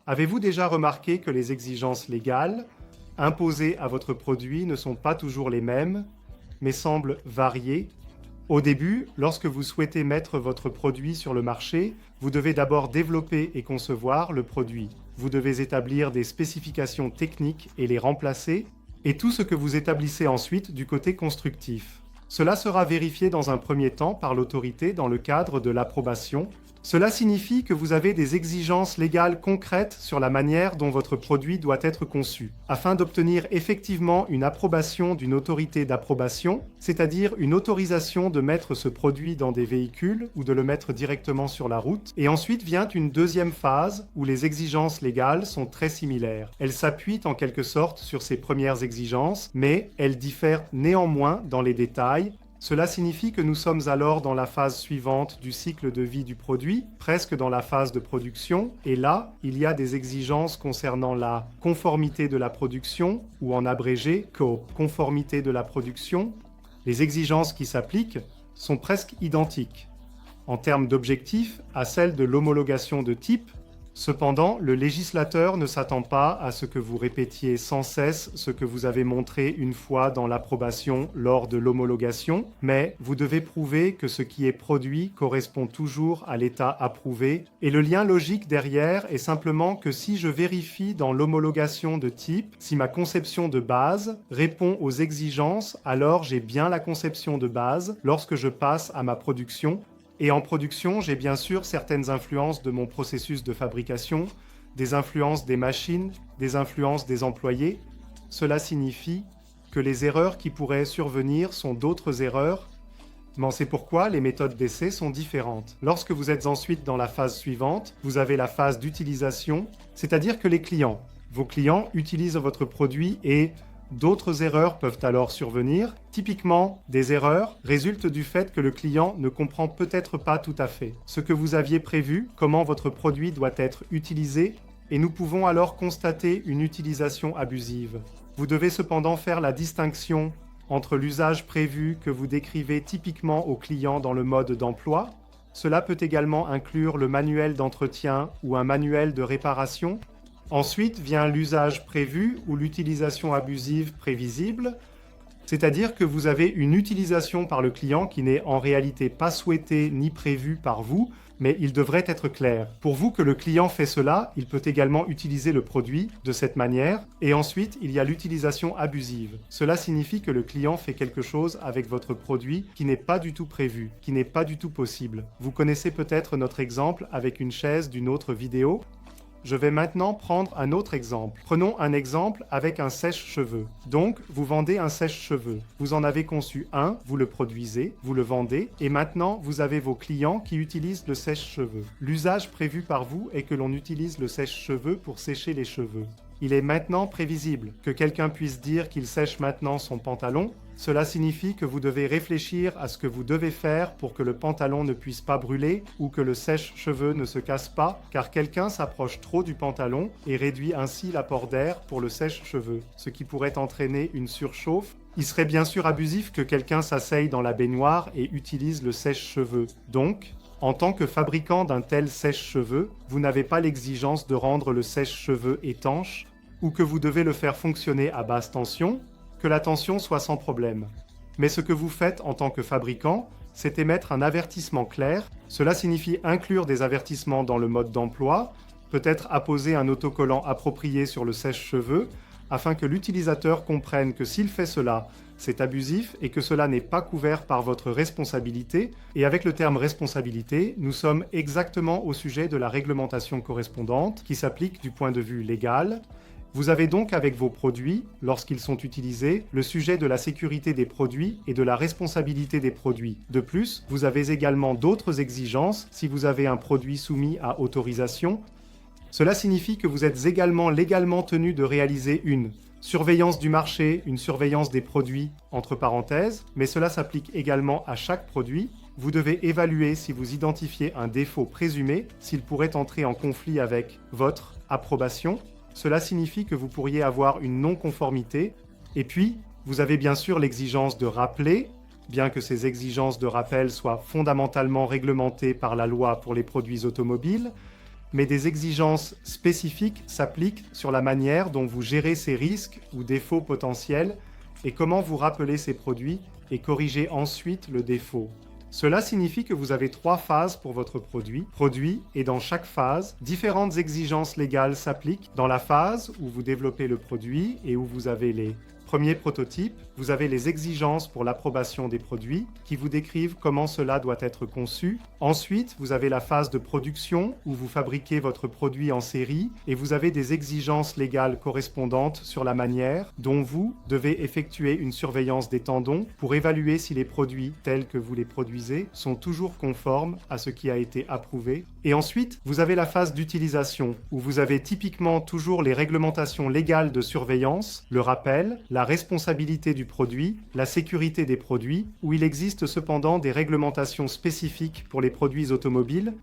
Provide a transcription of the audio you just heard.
Avez-vous déjà remarqué que les exigences légales imposées à votre produit ne sont pas toujours les mêmes, mais semblent varier? Au début, lorsque vous souhaitez mettre votre produit sur le marché, vous devez d'abord développer et concevoir le produit. Vous devez établir des spécifications techniques et les remplacer, et tout ce que vous établissez ensuite du côté constructif. Cela sera vérifié dans un premier temps par l'autorité dans le cadre de l'approbation. Cela signifie que vous avez des exigences légales concrètes sur la manière dont votre produit doit être conçu. Afin d'obtenir effectivement une approbation d'une autorité d'approbation, c'est-à-dire une autorisation de mettre ce produit dans des véhicules ou de le mettre directement sur la route, et ensuite vient une deuxième phase où les exigences légales sont très similaires. Elles s'appuient en quelque sorte sur ces premières exigences, mais elles diffèrent néanmoins dans les détails. Cela signifie que nous sommes alors dans la phase suivante du cycle de vie du produit, presque dans la phase de production, et là, il y a des exigences concernant la conformité de la production, ou en abrégé, COP, conformité de la production. Les exigences qui s'appliquent sont presque identiques, en termes d'objectifs, à celles de l'homologation de type. Cependant, le législateur ne s'attend pas à ce que vous répétiez sans cesse ce que vous avez montré une fois dans l'approbation lors de l'homologation, mais vous devez prouver que ce qui est produit correspond toujours à l'état approuvé. Et le lien logique derrière est simplement que si je vérifie dans l'homologation de type, si ma conception de base répond aux exigences, alors j'ai bien la conception de base lorsque je passe à ma production. Et en production, j'ai bien sûr certaines influences de mon processus de fabrication, des influences des machines, des influences des employés. Cela signifie que les erreurs qui pourraient survenir sont d'autres erreurs, mais c'est pourquoi les méthodes d'essai sont différentes. Lorsque vous êtes ensuite dans la phase suivante, vous avez la phase d'utilisation, c'est-à-dire que vos clients utilisent votre produit et d'autres erreurs peuvent alors survenir. Typiquement, des erreurs résultent du fait que le client ne comprend peut-être pas tout à fait ce que vous aviez prévu, comment votre produit doit être utilisé, et nous pouvons alors constater une utilisation abusive. Vous devez cependant faire la distinction entre l'usage prévu que vous décrivez typiquement au client dans le mode d'emploi. Cela peut également inclure le manuel d'entretien ou un manuel de réparation. Ensuite vient l'usage prévu ou l'utilisation abusive prévisible, c'est-à-dire que vous avez une utilisation par le client qui n'est en réalité pas souhaitée ni prévue par vous, mais il devrait être clair. Pour vous que le client fait cela, il peut également utiliser le produit de cette manière, et ensuite il y a l'utilisation abusive. Cela signifie que le client fait quelque chose avec votre produit qui n'est pas du tout prévu, qui n'est pas du tout possible. Vous connaissez peut-être notre exemple avec une chaise d'une autre vidéo. Je vais maintenant prendre un autre exemple. Prenons un exemple avec un sèche-cheveux. Donc, vous vendez un sèche-cheveux. Vous en avez conçu un, vous le produisez, vous le vendez, et maintenant, vous avez vos clients qui utilisent le sèche-cheveux. L'usage prévu par vous est que l'on utilise le sèche-cheveux pour sécher les cheveux. Il est maintenant prévisible que quelqu'un puisse dire qu'il sèche maintenant son pantalon. Cela signifie que vous devez réfléchir à ce que vous devez faire pour que le pantalon ne puisse pas brûler ou que le sèche-cheveux ne se casse pas, car quelqu'un s'approche trop du pantalon et réduit ainsi l'apport d'air pour le sèche-cheveux, ce qui pourrait entraîner une surchauffe. Il serait bien sûr abusif que quelqu'un s'asseye dans la baignoire et utilise le sèche-cheveux. Donc, en tant que fabricant d'un tel sèche-cheveux, vous n'avez pas l'exigence de rendre le sèche-cheveux étanche ou que vous devez le faire fonctionner à basse tension, que la tension soit sans problème. Mais ce que vous faites en tant que fabricant, c'est émettre un avertissement clair. Cela signifie inclure des avertissements dans le mode d'emploi, peut-être apposer un autocollant approprié sur le sèche-cheveux, afin que l'utilisateur comprenne que s'il fait cela, c'est abusif et que cela n'est pas couvert par votre responsabilité. Et avec le terme responsabilité, nous sommes exactement au sujet de la réglementation correspondante qui s'applique du point de vue légal. Vous avez donc avec vos produits, lorsqu'ils sont utilisés, le sujet de la sécurité des produits et de la responsabilité des produits. De plus, vous avez également d'autres exigences si vous avez un produit soumis à autorisation. Cela signifie que vous êtes également légalement tenu de réaliser une surveillance du marché, une surveillance des produits, entre parenthèses, mais cela s'applique également à chaque produit. Vous devez évaluer si vous identifiez un défaut présumé, s'il pourrait entrer en conflit avec votre approbation. Cela signifie que vous pourriez avoir une non-conformité. Et puis, vous avez bien sûr l'exigence de rappeler, bien que ces exigences de rappel soient fondamentalement réglementées par la loi pour les produits automobiles. mais des exigences spécifiques s'appliquent sur la manière dont vous gérez ces risques ou défauts potentiels et comment vous rappelez ces produits et corrigez ensuite le défaut. Cela signifie que vous avez 3 phases pour votre produit, et dans chaque phase, différentes exigences légales s'appliquent. Dans la phase où vous développez le produit et où vous avez les premiers prototypes, vous avez les exigences pour l'approbation des produits qui vous décrivent comment cela doit être conçu. Ensuite, vous avez la phase de production où vous fabriquez votre produit en série et vous avez des exigences légales correspondantes sur la manière dont vous devez effectuer une surveillance des tendons pour évaluer si les produits tels que vous les produisez sont toujours conformes à ce qui a été approuvé. Et ensuite, vous avez la phase d'utilisation où vous avez typiquement toujours les réglementations légales de surveillance, le rappel, la responsabilité du produit, la sécurité des produits, où il existe cependant des réglementations spécifiques pour les produits automobiles,